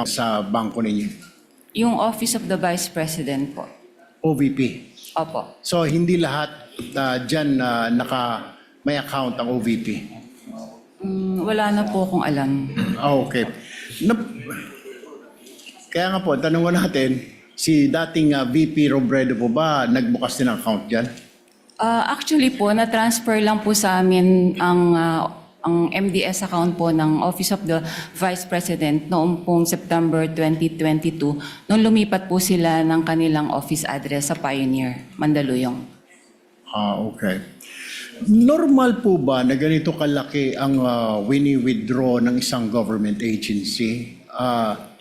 sa bangko ninyo? Yung Office of the Vice President po. OVP. Opo. So hindi lahat dyan may account ang OVP. Wala na po akong alam. Okay. Kaya nga po, tanong ko natin, si dating VP Robredo po ba nagbukas din ng account dyan? Actually po, na-transfer lang po sa amin ang MDS account po ng Office of the Vice President noong pong September 2022 nung lumipat po sila ng kanilang office address sa Pioneer, Mandaluyong. Okay. Normal po ba na ganito kalaki ang wini-withdraw ng isang government agency?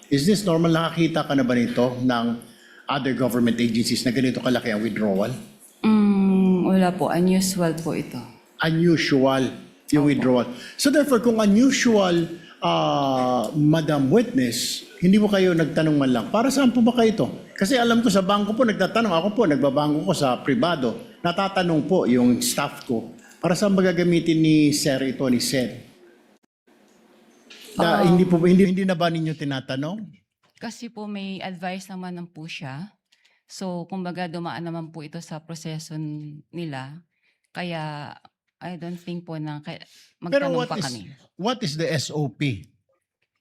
Is this normal? Nakakita ka na ba nito ng other government agencies na ganito kalaki ang withdrawal? Wala po, unusual po ito. Unusual yung withdrawal. So therefore, kung unusual, Madam Witness, hindi mo kayo nagtanong man lang, para saan po ba kayo ito? Kasi alam ko sa bangko po, nagtatanong. Ako po, nagbabangko ko sa pribado. Natatanong po yung staff ko, para saan ba gagamitin ni Sir ito, ni Sir? Hindi na ba ninyo tinatanong? Kasi po may advice naman po siya. So, kumbaga dumaan naman po ito sa proseso nila. Kaya, I don't think po na Pero magtanong pa kami. what is the SOP?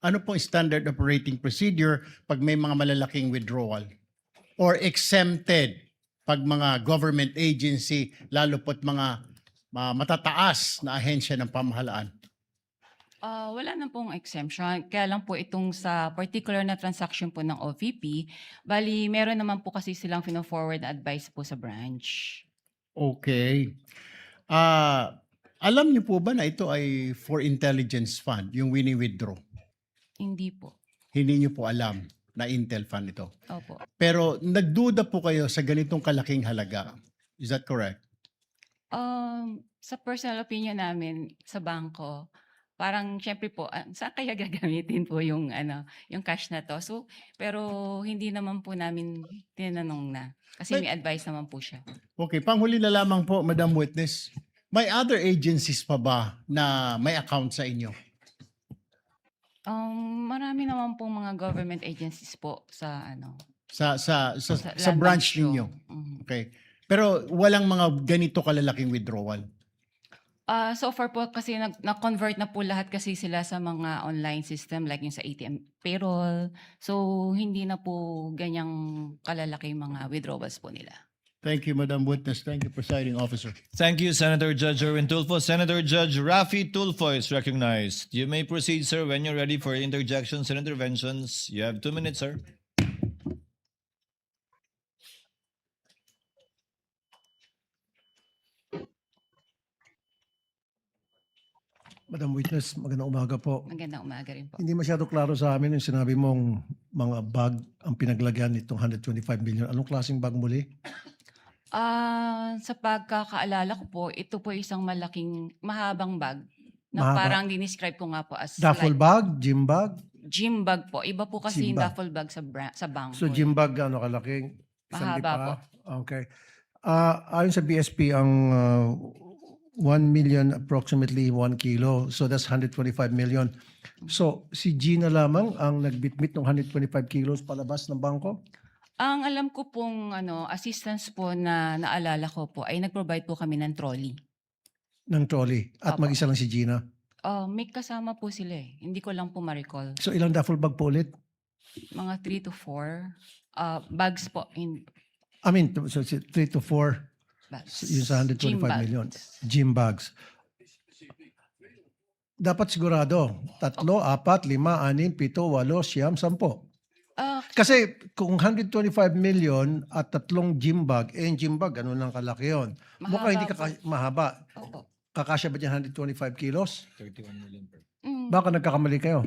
Ano pong standard operating procedure pag may mga malalaking withdrawal? Or exempted pag mga government agency, lalo po't mga matataas na ahensya ng pamahalaan? Wala na pong exemption. Kaya lang po itong sa particular na transaction po ng OVP, bali meron naman po kasi silang fino-forward na advice po sa branch. Okay. Alam niyo po ba na ito ay for intelligence fund, yung wini-withdraw? Hindi po. Hindi niyo po alam na Intel fund ito. Opo. Pero nagduda po kayo sa ganitong kalaking halaga. Is that correct? Sa personal opinion namin sa bangko, parang syempre po, saan kaya gagamitin po yung cash na to? So, pero hindi naman po namin tinanong na. Kasi may advice naman po siya. Okay, panghuli na lamang po, Madam Witness. May other agencies pa ba na may account sa inyo? Marami naman po mga government agencies po sa Sa Land branch Bank show. ninyo? Okay. Pero walang mga ganito kalalaking withdrawal? So far po kasi na-convert na po lahat kasi sila sa mga online system like yung sa ATM payroll. So hindi na po ganyang kalalaking mga withdrawals po nila. Thank you, Madam Witness. Thank you, Presiding Officer. Thank you, Senator Judge Erwin Tulfo. Senator Judge Rafi Tulfo is recognized. You may proceed, sir, when you're ready for interjections and interventions. You have 2 minutes, sir. Madam Witness, magandang umaga po. Magandang umaga rin po. Hindi masyado klaro sa amin yung sinabi mong mga bag ang pinaglagyan nitong 125 million. Anong klaseng bag muli? Sa pagkakaalala ko po, ito po isang malaking, mahabang bag na Mahaba. parang dinescribe ko nga po as Duffel like bag? Gym bag? gym bag po. Iba po kasi Gym yung bag. duffel bag sa bangko. So gym bag ano kalaking? Isang Mahaba lipa? Okay. Ayon sa BSP, ang 1 million approximately 1 kilo. So that's 125 million. So si Gina lamang ang nagbitbit ng 125 kilos palabas ng bangko? Ang alam ko pong assistance po na naalala ko po ay nag-provide po kami ng trolley. Ng trolley. At Opo. mag-isa lang si Gina. May kasama po sila eh. Hindi ko lang po ma-recall. So ilang duffel bag po ulit? Mga 3 to 4 bags po. I mean, so 3 to 4. Bags. Yung sa 125 Gym bags. million. Gym bags. Dapat sigurado. 3, 4, 5, 6, 7, 8, 9, 10. Kasi kung 125 million at 3 gym bag, yung gym bag, ano nang kalaki yun? Mahaba Mukhang hindi po. mahaba. Opo. Kakasya ba dyan 125 kilos? 31 million per. Baka nagkakamali kayo.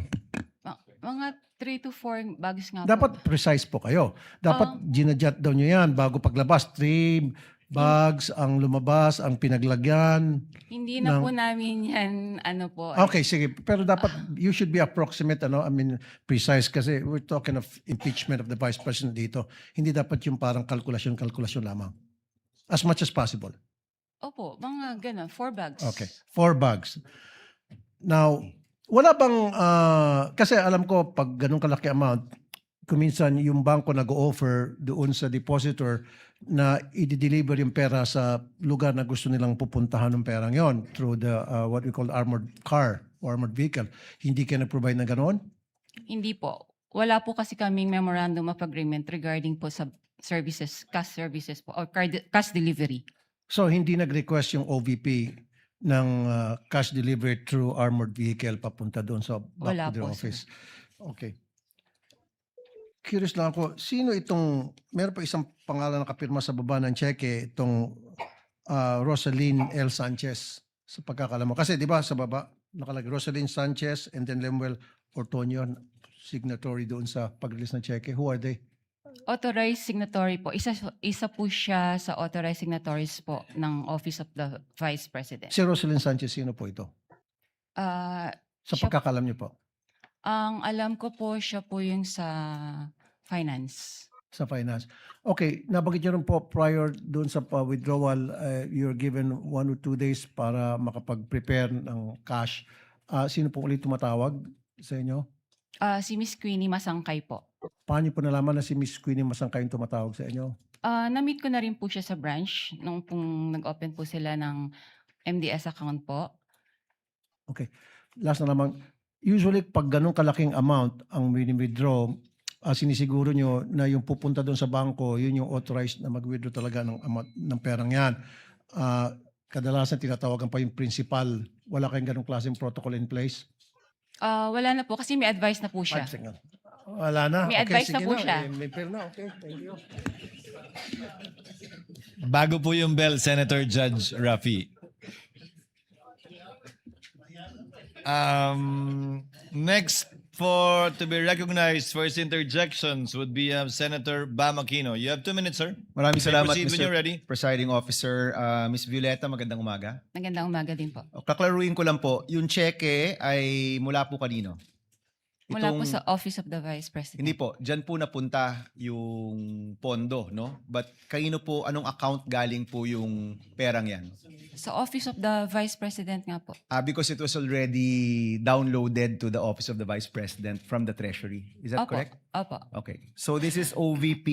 Mga 3 to 4 bags nga Dapat po. precise po kayo. Dapat ginadjot daw nyo yan bago paglabas. 3 bags ang lumabas, ang pinaglagyan. Hindi na ng- po namin yan, po. Okay, sige. Pero dapat you should be approximate, precise kasi we're talking of impeachment of the Vice President dito. Hindi dapat yung parang kalkulasyon lamang. As much as possible. Opo, mga ganun, 4 bags. Okay. 4 bags. Now, Wala bang, kasi alam ko pag ganun kalaki amount, kuminsan yung bangko nag-offer doon sa depositor na i-deliver yung pera sa lugar na gusto nilang pupuntahan ng perang yon through the what we call armored car or armored vehicle. Hindi kayo nag-provide na ganoon? Hindi po. Wala po kasi kaming memorandum of agreement regarding po sa services, cash services po, or cash delivery. So hindi nag-request yung OVP ng cash delivery through armored vehicle papunta doon sa back Wala to their po, sir. office? Okay. Curious lang ako, sino itong, meron pa isang pangalan nakapirma sa baba ng cheque, itong Rosalyn L. Sanchez, sa pagkakalam mo. Kasi di ba sa baba, nakalagay Rosalyn Sanchez and then Lemuel Ortonio, signatory doon sa pag-release ng cheque. Who are they? Authorized signatory po. Isa po siya sa authorized signatories po ng Office of the Vice President. Si Rosalyn Sanchez, sino po ito? Ah, Sa siya- pagkakalam niyo po, ang alam ko po siya po yung sa finance. sa finance. Okay, nabanggit niyo rin po prior doon sa withdrawal, you're given 1 or 2 days para makapag-prepare ng cash. Sino po ulit tumatawag sa inyo? Si Miss Queenie Masangkay po. Paano niyo po nalaman na si Miss Queenie Masangkay yung tumatawag sa inyo? Na-meet ko na rin po siya sa branch nung pong nag-open po sila ng MDS account po. Okay. Last na naman, usually pag ganun kalaking amount ang withdraw, sinisiguro nyo na yung pupunta doon sa bangko, yun yung authorized na mag-withdraw talaga ng amount ng perang yan. Kadalasan tinatawagan pa yung principal. Wala kayong ganung klaseng protocol in place? Wala na po kasi may advice na po siya. Wala na. May advice na sige po siya. May pera na. Okay, thank you. Bago po yung bell, Senator Judge Rafi. Next for to be recognized for his interjections would be Senator Bam Aquino. You have 2 minutes, sir. Maraming You may salamat, proceed when you're Mr. ready. Presiding Officer. Miss Violeta, magandang umaga. Magandang umaga din po. Kaklaruin ko lang po, yung cheque ay mula po kanino? Mula po sa Office of the Vice President. Hindi po, dyan po napunta yung pondo, no? But kanino po, anong account galing po yung perang yan? Sa Office of the Vice President nga po. Because it was already downloaded to the Office of the Vice President from the Treasury. Is that Opo. correct? Opo. Okay. So this is OVP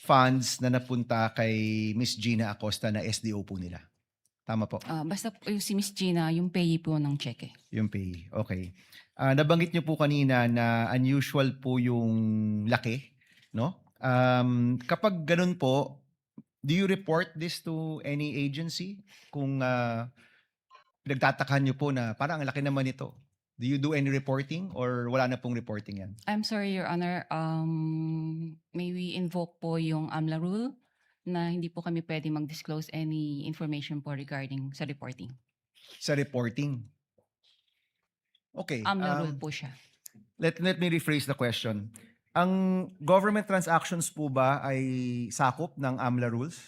funds na napunta kay Miss Gina Acosta na SDO po nila. Tama po. Basta po yung si Miss Gina, yung payee po ng cheque. Yung pay. Okay. Nabanggit niyo po kanina na unusual po yung laki, no? Kapag ganun po, do you report this to any agency? Kung pinagtatakan niyo po na parang ang laki naman ito. Do you do any reporting or wala na pong reporting yan? I'm sorry, Your Honor. May we invoke po yung AMLA rule na hindi po kami pwede mag-disclose any information po regarding sa reporting. Sa reporting? Okay. AMLA rule po siya. Let me rephrase the question. Ang government transactions po ba ay sakop ng AMLA rules?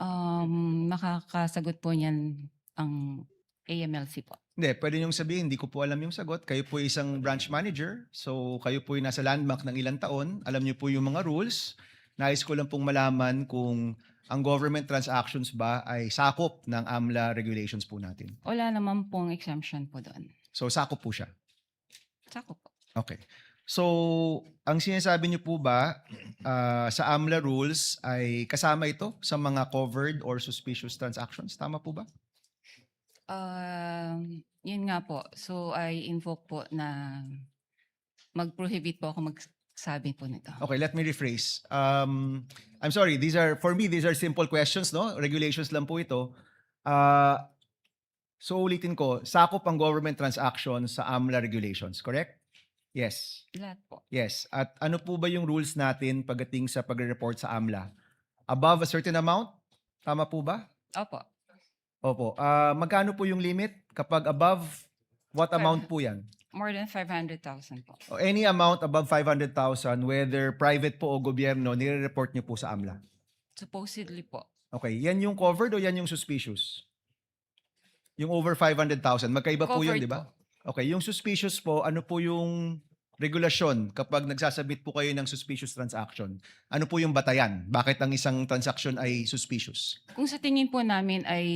Makakasagot po niyan ang AMLC po. Hindi, pwede niyong sabihin, hindi ko po alam yung sagot. Kayo po isang branch manager, so kayo po yung nasa landmark ng ilang taon. Alam niyo po yung mga rules. Nais ko lang pong malaman kung ang government transactions ba ay sakop ng AMLA regulations po natin. Wala naman pong exemption po doon. So sakop po siya. Sakop po. Okay. So, ang sinasabi niyo po ba sa AMLA rules ay kasama ito sa mga covered or suspicious transactions? Tama po ba? Yun nga po. So, I invoke po na mag-prohibit po ako magsabi po nito. Okay, let me rephrase. I'm sorry, these are simple questions, no? Regulations lang po ito. So ulitin ko, sakop ang government transactions sa AMLA regulations, correct? Yes. Lahat po. Yes. At ano po ba yung rules natin pagdating sa pagre-report sa AMLA? Above a certain amount? Tama po ba? Opo. Opo. Magkano po yung limit? Kapag above, what amount po yan? More than 500,000 po. O any amount above 500,000, whether private po o gobyerno, nire-report niyo po sa AMLA. Supposedly po. Okay, yan yung covered o yan yung suspicious? Yung over 500,000, magkaiba po yun, Covered di ba? Okay, yung suspicious po, ano po yung regulasyon kapag nagsasabit po kayo ng suspicious transaction? Ano po yung batayan? Bakit ang isang transaction ay suspicious? Kung sa tingin po namin ay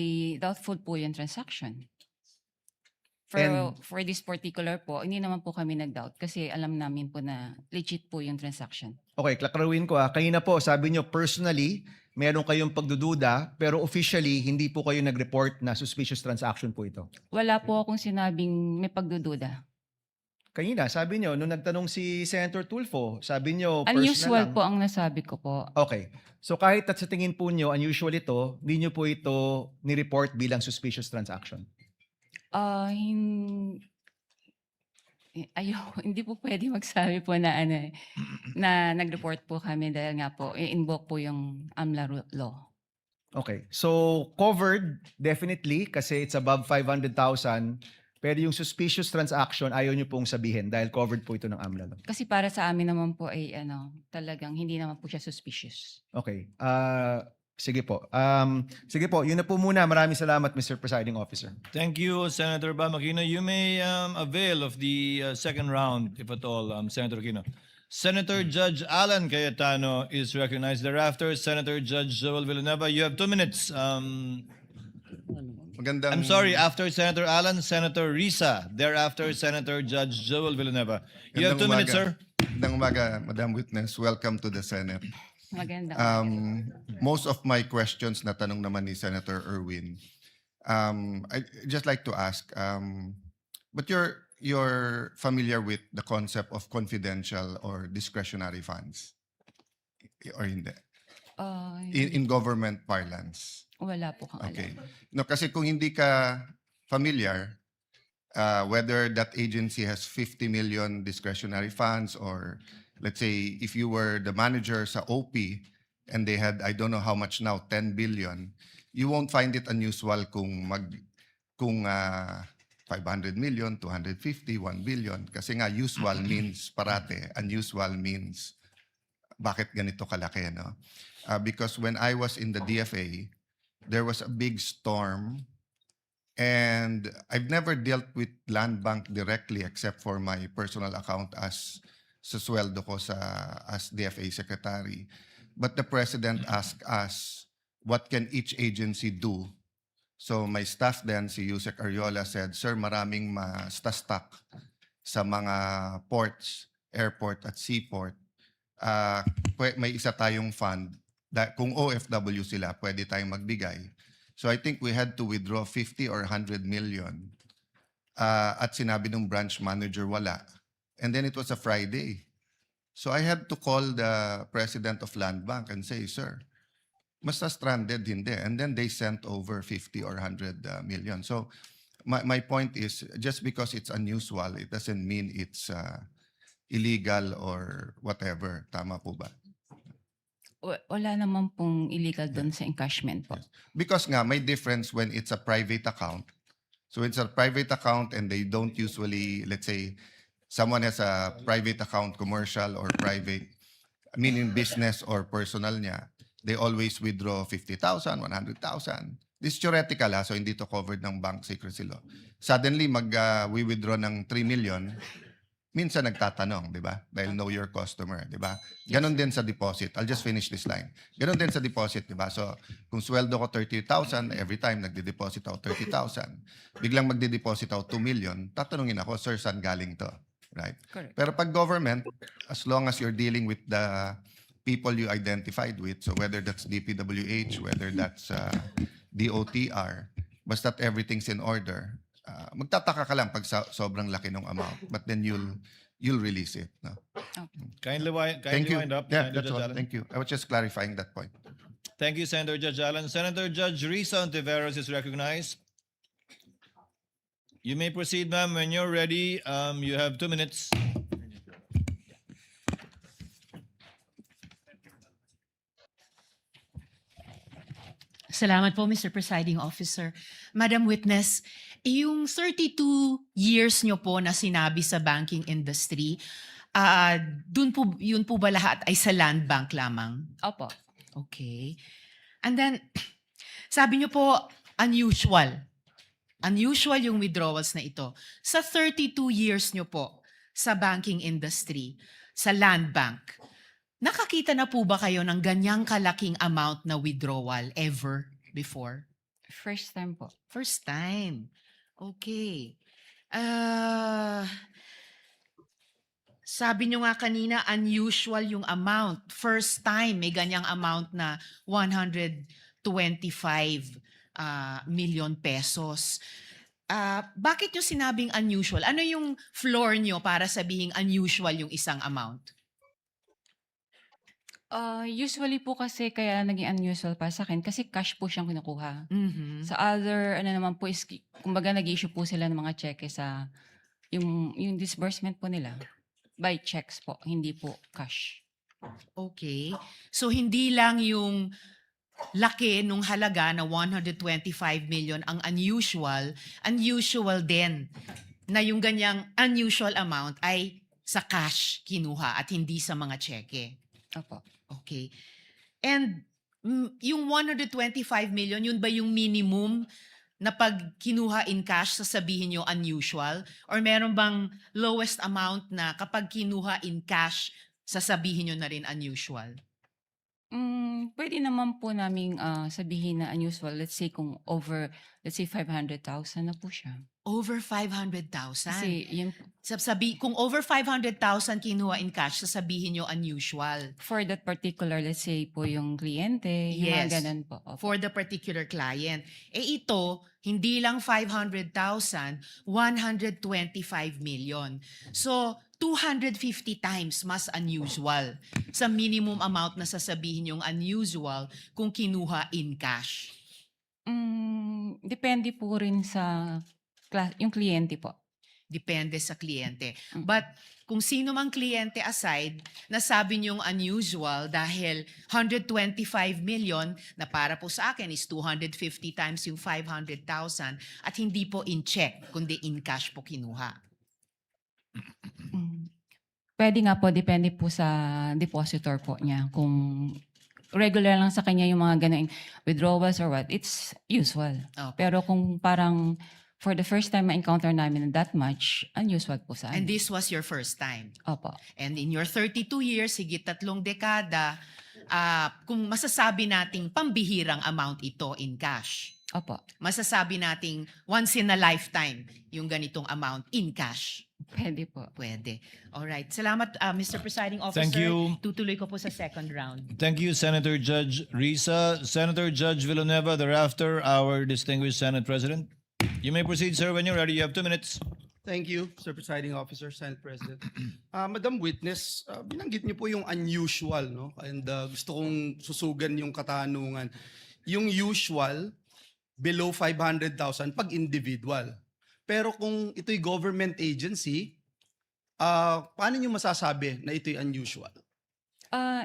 doubtful po yung transaction. For this particular po, hindi naman po kami nag-doubt kasi alam namin po na legit po yung transaction. Okay, klaklaruin ko kanina po, sabi nyo personally, meron kayong pagdududa, pero officially, hindi po kayo nag-report na suspicious transaction po ito. Wala po akong sinabing may pagdududa. Kanina, sabi nyo, nung nagtanong si Senator Tulfo, sabi nyo personal Unusual lang. po ang nasabi ko po. Okay. So kahit at sa tingin po nyo, unusual ito, hindi nyo po ito ni-report bilang suspicious transaction. Hindi po pwede magsabi po na na nag-report po kami dahil nga po i-invoke po yung AMLA law. Okay. So covered, definitely, kasi it's above 500,000. Pero yung suspicious transaction, ayaw nyo pong sabihin dahil covered po ito ng AMLA law. Kasi para sa amin naman po ay talagang hindi naman po siya suspicious. Okay. Sige po. Sige po, yun na po muna. Maraming salamat, Mr. Presiding Officer. Thank you, Senator Bam Aquino. You may avail of the second round, if at all, Senator Aquino. Senator Judge Alan Cayetano is recognized. Thereafter, Senator Judge Joel Villanueva. You have 2 minutes. Magandang, I'm sorry, after Senator Alan, Senator Risa. Thereafter, Senator Judge Joel Villanueva. You have 2 minutes, sir. Magandang umaga, Madam Witness. Welcome to the Senate. Maganda. Most of my questions na tanong naman ni Senator Erwin. I just like to ask, but you're familiar with the concept of confidential or discretionary funds? Or hindi? In government parlance? Wala po kang Okay. alam. No, kasi kung hindi ka familiar, whether that agency has 50 million discretionary funds or let's say if you were the manager sa OP and they had, I don't know how much now, 10 billion, you won't find it unusual kung 500 million, 250, 1 billion. Kasi nga usual means parate, unusual means bakit ganito kalaki, no? Because when I was in the DFA, there was a big storm and I've never dealt with Land Bank directly except for my personal account as sa sweldo ko as DFA Secretary. But the President asked us, what can each agency do? So my staff then, si Yusek Ariola said, Sir, maraming ma-stuck sa mga ports, airport at seaport. May isa tayong fund. Kung OFW sila, pwede tayong magbigay. So I think we had to withdraw 50 or 100 million. At sinabi ng branch manager, wala. And then it was a Friday. So I had to call the president of Land Bank and say, Sir, basta stranded, hindi. And then they sent over 50 or 100 million. So my point is, just because it's unusual, it doesn't mean it's illegal or whatever. Tama po ba? Wala naman pong illegal doon sa encashment po. Because nga, may difference when it's a private account. So it's a private account and they don't usually, let's say, someone has a private account, commercial or private, meaning business or personal niya, they always withdraw 50,000, 100,000. This is theoretical so hindi to covered ng bank secrecy law. Suddenly, we withdraw ng 3 million, minsan nagtatanong, di ba? Dahil know your customer, di ba? Ganon din sa deposit. I'll just finish this line. Ganon din sa deposit, di ba? So, kung sweldo ko 30,000, every time nagde-deposit ako 30,000, biglang magde-deposit ako 2 million, tatanungin ako, Sir, saan galing to? Right? Correct. Pero pag government, as long as you're dealing with the people you identified with, so whether that's DPWH, whether that's DOTR, basta't everything's in order, magtataka ka lang pag sobrang laki ng amount, but then you'll release it. No? Kindly Thank you. wind up, Yeah, Senator that's Judge all. Alan. Thank you. I was just clarifying that point. Thank you, Senator Judge Alan. Senator Judge Risa Ontiveros is recognized. You may proceed, ma'am. When you're ready, you have 2 minutes. Salamat po, Mr. Presiding Officer. Madam Witness, yung 32 years nyo po na sinabi sa banking industry, yun po ba lahat ay sa Land Bank lamang? Opo. Okay. And then, sabi nyo po, unusual. Unusual yung withdrawals na ito. Sa 32 years nyo po sa banking industry, sa Land Bank, nakakita na po ba kayo ng ganyang kalaking amount na withdrawal ever before? First time po. First time. Okay. Ah, sabi nyo nga kanina, unusual yung amount. First time may ganyang amount na 125 million pesos. Bakit nyo sinabing unusual? Ano yung floor nyo para sabihing unusual yung isang amount? Usually po kasi kaya naging unusual para sa akin kasi cash po siyang kinukuha. Mhm. Sa other, ano naman po is, kumbaga nag-issue po sila ng mga cheque sa, yung disbursement po nila. By checks po, hindi po cash. Okay. So hindi lang yung laki nung halaga na 125 million ang unusual din na yung ganyang unusual amount ay sa cash kinuha at hindi sa mga cheque. Opo. Okay. And yung 125 million, yun ba yung minimum na pag kinuha in cash, sasabihin nyo unusual? Or meron bang lowest amount na kapag kinuha in cash, sasabihin nyo na rin unusual? Pwede naman po naming sabihin na unusual. Let's say kung over, let's say 500,000 na po siya. Over 500,000. Kasi yun, Kung over 500,000 kinuha in cash, sasabihin nyo unusual. for that particular, let's say po yung kliyente, yung Yes. mga ganun po. Opo. For the particular client. Ito, hindi lang 500,000, 125 million. So, 250 times mas unusual sa minimum amount na sasabihin yung unusual kung kinuha in cash. Depende po rin sa yung kliyente po. Depende sa kliyente. Mm. But kung sino mang kliyente aside, nasabi niyong unusual dahil 125 million na para po sa akin is 250 times yung 500,000 at hindi po in check, kundi in cash po kinuha. Pwede nga po, depende po sa depositor po niya. Kung regular lang sa kanya yung mga ganang withdrawals or what, it's usual. Okay. Pero kung parang for the first time ma-encounter namin that much, unusual po sa And amin. this was your first time. Opo. And in your 32 years, higit 3 dekada, kung masasabi nating pambihirang amount ito in cash, Opo. masasabi nating once in a lifetime yung ganitong amount in cash. Pwede po. Pwede. Alright. Salamat, Mr. Presiding Officer. Thank you. Tutuloy ko po sa second round. Thank you, Senator Judge Risa. Senator Judge Villanueva, thereafter, our distinguished Senate President. You may proceed, sir, when you're ready. You have 2 minutes. Thank you, Sir Presiding Officer, Senate President. Madam Witness, binanggit niyo po yung unusual, no? And gusto kong susugan yung katanungan. Yung usual, below 500,000 pag individual. Pero kung ito'y government agency, paano niyo masasabi na ito'y unusual?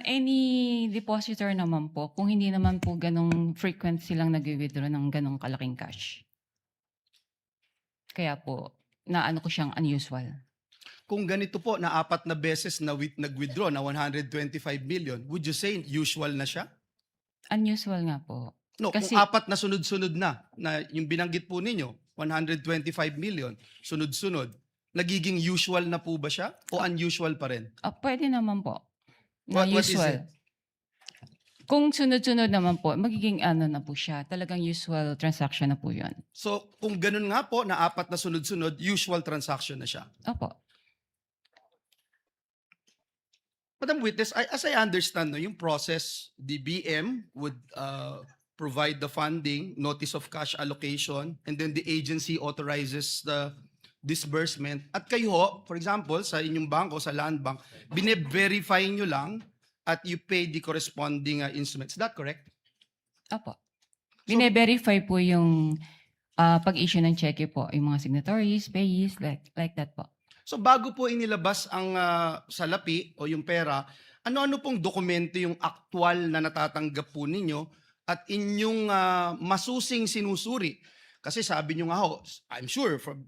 Any depositor naman po, kung hindi naman po ganong frequent silang nag-withdraw ng ganong kalaking cash. Kaya po, naano ko siyang unusual. Kung ganito po na 4 na beses na nag-withdraw na 125 million, would you say usual na siya? Unusual nga po. No, Kasi- kung 4 na sunod-sunod na yung binanggit po ninyo, 125 million, sunod-sunod, nagiging usual na po ba siya o unusual pa rin? Pwede naman po. Na What is usual. it? Kung sunod-sunod naman po, magiging ano na po siya. Talagang usual transaction na po yun. So, kung ganun nga po na 4 na sunod-sunod, usual transaction na siya. Opo. Madam Witness, as I understand, no, yung process, the BM would provide the funding, notice of cash allocation, and then the agency authorizes the disbursement. At kayo, for example, sa inyong bangko, sa Land Bank, bine-verify nyo lang at you pay the corresponding instruments. Is that correct? Opo. Bine-verify po yung pag-issue ng cheque po, yung mga signatories, payees, like that po. So bago po inilabas ang salapi o yung pera, ano-ano pong dokumento yung aktual na natatanggap po ninyo at inyong masusing sinusuri? Kasi sabi nyo nga ho, I'm sure from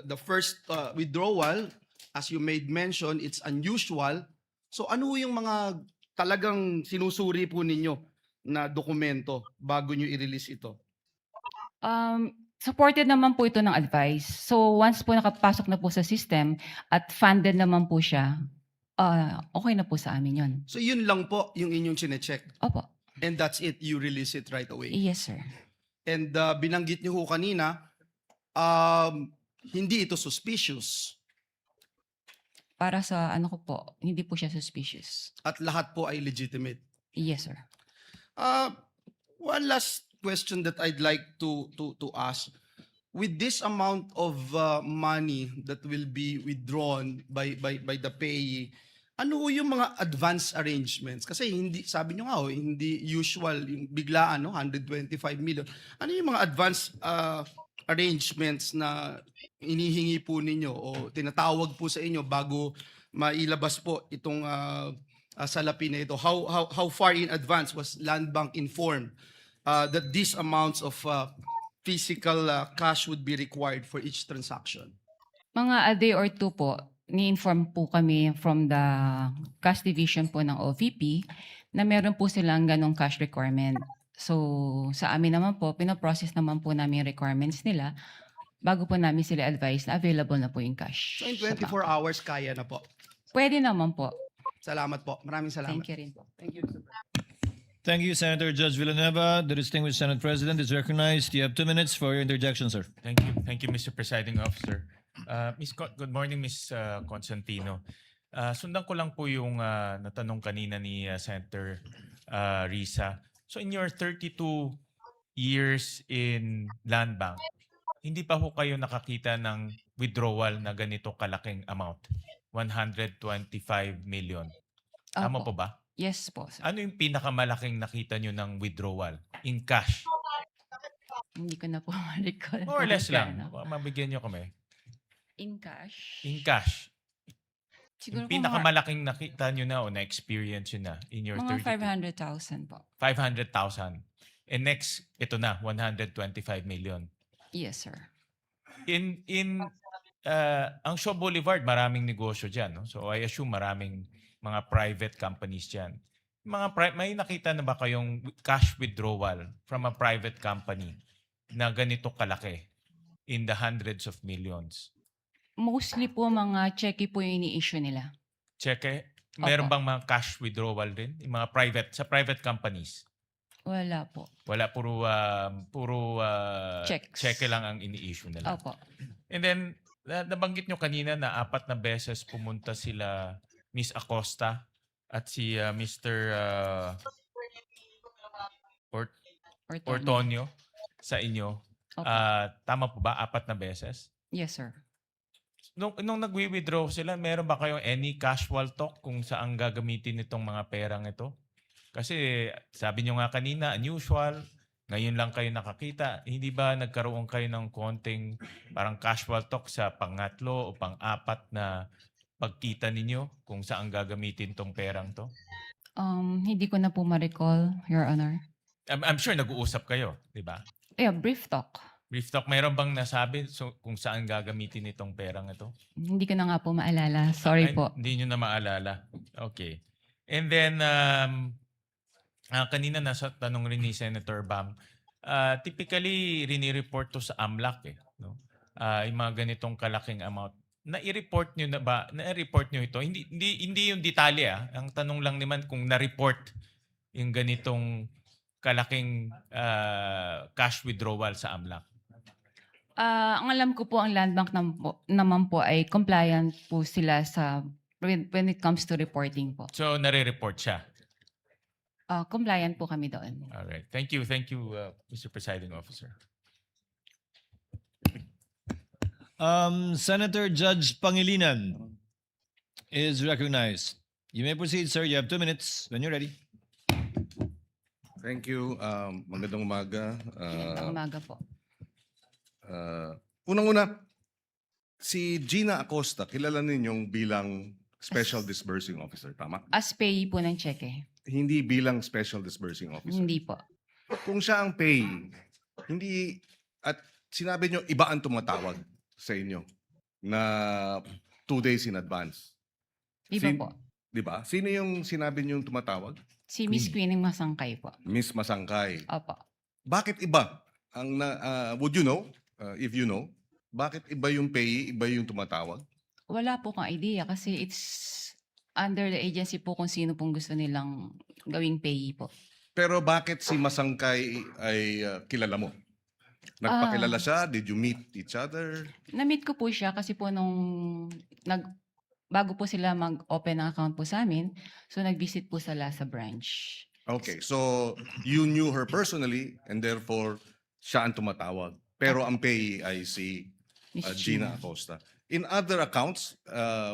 the first withdrawal, as you made mention, it's unusual. So ano yung mga talagang sinusuri po ninyo na dokumento bago nyo i-release ito? Supported naman po ito ng advice. So once po nakapasok na po sa system at funded naman po siya, okay na po sa amin yun. So yun lang po yung inyong chinecheck. Opo. And that's it, you release it right away. Yes, sir. And binanggit niyo ho kanina, hindi ito suspicious Para sa ano ko po, hindi po siya suspicious. at lahat po ay legitimate. Yes, sir. One last question that I'd like to ask. With this amount of money that will be withdrawn by the payee, ano ho yung mga advance arrangements? Kasi hindi, sabi nyo nga ho, hindi usual, yung biglaan, no? 125 million. Ano yung mga advance arrangements na inihingi po ninyo o tinatawag po sa inyo bago mailabas po itong salapi na ito? How far in advance was Land Bank informed that these amounts of physical cash would be required for each transaction? Mga a day or two po, ni-inform po kami from the cash division po ng OVP na meron po silang ganong cash requirement. So, sa amin naman po, pinoprocess naman po namin yung requirements nila bago po namin sila advise na available na po yung cash. So in sa 24 bank. hours, kaya na po. Pwede naman po. Salamat po. Maraming salamat. Thank you rin po. Thank you, Senator Judge Villanueva. The distinguished Senate President is recognized. You have 2 minutes for your interjection, sir. Thank you. Thank you, Mr. Presiding Officer. Good morning, Ms. Constantino. Sundan ko lang po yung natanong kanina ni Senator Risa. So in your 32 years in Land Bank, hindi pa ho kayo nakakita ng withdrawal na ganito kalaking amount? 125 million. Tama Opo. po ba? Yes po, sir. Ano yung pinakamalaking nakita nyo ng withdrawal in cash? Hindi ko na po ma-recall. More or less lang. Magkano. Mabigyan nyo kami. In cash? In cash. Siguro Yung po pinakamalaking nakita nyo na o na-experience nyo na in your mga 32? 500,000 po. 500,000. And next, ito na, 125 million. Yes, sir. Ang Shaw Boulevard, maraming negosyo dyan. No? So I assume maraming mga private companies dyan. May nakita na ba kayong cash withdrawal from a private company na ganito kalaki in the hundreds of millions? Mostly po mga cheque po yung ini-issue nila. Cheque? Meron Opo. bang mga cash withdrawal din? Yung mga private companies? Wala po. Wala, puro Checks. cheque lang ang ini-issue nila. Opo. And then, nabanggit nyo kanina na 4 na beses pumunta sila Miss Acosta at si Mr. Ortonio sa inyo. Opo. Tama po ba? 4 na beses? Yes, sir. Nung nagwi-withdraw sila, meron ba kayong any casual talk kung saan gagamitin itong mga perang ito? Kasi sabi nyo nga kanina, unusual, ngayon lang kayo nakakita. Hindi ba nagkaroon kayo ng konting parang casual talk sa pangatlo o pang-4 na pagkita ninyo kung saan gagamitin tong perang to? Hindi ko na po ma-recall, Your Honor. I'm sure nag-uusap kayo, di ba? Yeah, brief talk. Brief talk, mayroon bang nasabi kung saan gagamitin itong perang ito? Hindi ko na nga po maalala. Sorry Ay, po. Hindi nyo na maalala. Okay. And then, kanina nasa tanong rin ni Senator Bam, typically, rini-report to sa AMLAC. No? Yung mga ganitong kalaking amount. Na-report nyo na ba? Na-report nyo ito? Hindi yung detalye. Ang tanong lang naman kung na-report yung ganitong kalaking cash withdrawal sa AMLAC. Ang alam ko po, ang Land Bank naman po ay compliant po sila sa when it comes to reporting po. So, nare-report siya. Compliant po kami doon. All right. Thank you, Mr. Presiding Officer. Senator Judge Pangilinan is recognized. You may proceed, sir. You have 2 minutes when you're ready. Thank you. Magandang umaga. Magandang umaga po. Unang-una, si Gina Acosta, kilala ninyong bilang Special Disbursing Officer, tama? As payee po ng cheque. Hindi bilang Special Disbursing Officer. Hindi po. Kung siya ang pay, hindi, at sinabi nyo, iba ang tumatawag sa inyo na 2 days in advance. Iba po. Di ba? Sino yung sinabi nyo yung tumatawag? Si Miss Queenie Masangkay po. Miss Masangkay. Opo. Bakit iba? Would you know, if you know, bakit iba yung pay, iba yung tumatawag? Wala po kang idea kasi it's under the agency po kung sino pong gusto nilang gawing payee po. Pero bakit si Masangkay ay kilala mo? Nagpakilala siya? Did you meet each other? Na-meet ko po siya kasi po bago po sila mag-open ng account po sa amin, so nag-visit po sila sa branch. Okay, so you knew her personally and therefore siya ang tumatawag. Pero ang payee ay si Miss Gina Acosta. In other accounts,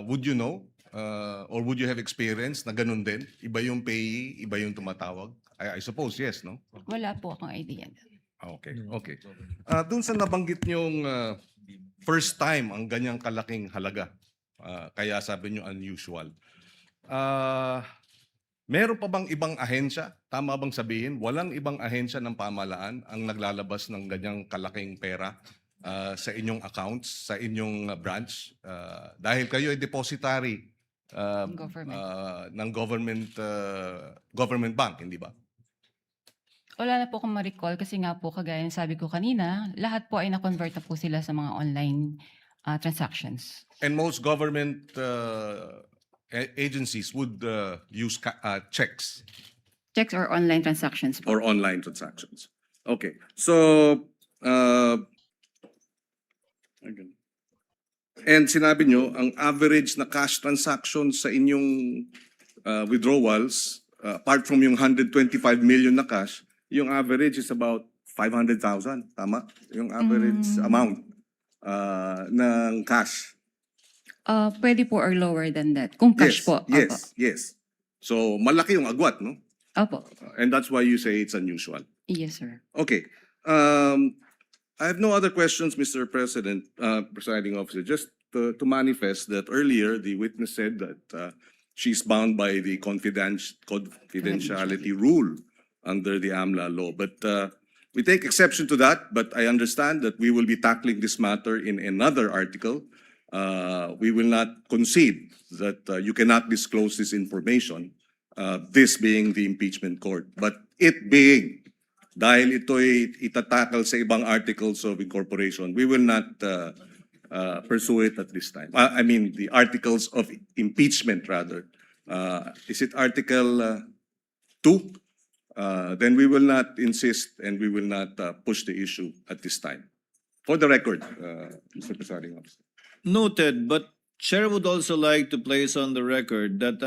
would you know or would you have experience na ganun din? Iba yung payee, iba yung tumatawag? I suppose yes, no? Wala po akong idea. Okay, okay. Doon sa nabanggit niyong first time ang ganyang kalaking halaga, kaya sabi niyo unusual. Meron pa bang ibang ahensya? Tama bang sabihin, walang ibang ahensya ng pamahalaan ang naglalabas ng ganyang kalaking pera sa inyong accounts, sa inyong branch? Dahil kayo ay depositary Government. ng government bank, hindi ba? Wala na po akong ma-recall kasi nga po kagaya ng sabi ko kanina, lahat po ay na-convert na po sila sa mga online transactions. And most government agencies would use checks Checks or online transactions po. or online transactions. Okay. So, and sinabi nyo, ang average na cash transactions sa inyong withdrawals, apart from yung 125 million na cash, yung average is about 500,000. Tama? Yung average amount ng cash. Pwede po or lower than that. Kung cash po. Yes, yes. So, malaki yung agwat, no? Opo. And that's why you say it's unusual. Yes, sir. Okay. I have no other questions, Mr. President, Presiding Officer. Just to manifest that earlier, the witness said that she's bound by the confidentiality rule under the AMLA law. But we take exception to that, but I understand that we will be tackling this matter in another article. We will not concede that you cannot disclose this information, this being the impeachment court. But it being, dahil ito'y itatakal sa ibang articles of incorporation, we will not pursue it at this time. I mean, the articles of impeachment, rather. Is it Article 2? Then we will not insist and we will not push the issue at this time. For the record, Mr. Presiding Officer. Noted, but Chair would also like to place on the record that